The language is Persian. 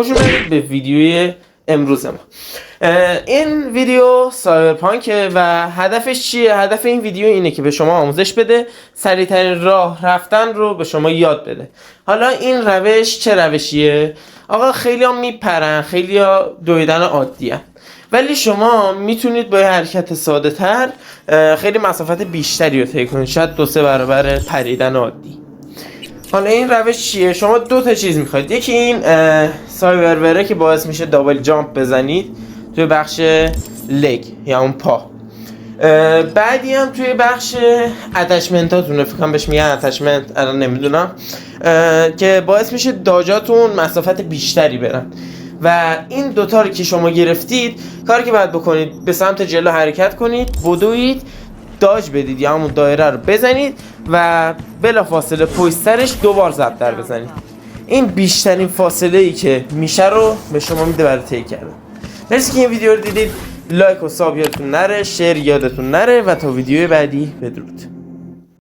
خوش اومدید به ویدیوی امروز ما. این ویدیو سایبرپانکه و هدفش چیه؟ هدف این ویدیو اینه که به شما آموزش بده، سریعترین راه رفتن رو به شما یاد بده. حالا این روش چه روشیه؟ آقا خیلی ها میپرن، خیلی ها دویدن عادیه، ولی شما میتونید با یه حرکت ساده تر خیلی مسافت بیشتری رو طی کنید، شاید 2-3 برابر پریدن عادی. حالا این روش چیه؟ شما دو تا چیز میخواید. یکی این سایبروره که باعث میشه دابل جامپ بزنید توی بخش لگ یا اون پا. بعدی هم توی بخش اتچمنتاتون، فکر کنم بهش میگن اتچمنت، الان نمیدونم، که باعث میشه داجاتون مسافت بیشتری برن. و این دوتا رو که شما گرفتید، کاری که باید بکنید به سمت جلو حرکت کنید، بدوید، داج بدید یا همون دایره رو بزنید و بلا فاصله پشت سرش 2 بار ضرب در بزنید. این بیشترین فاصله ای که میشه رو به شما میده برای طی کردن. مرسی که این ویدیو رو دیدید. لایک و ساب یادتون نره، شیر یادتون نره و تا ویدیو بعدی بدرود.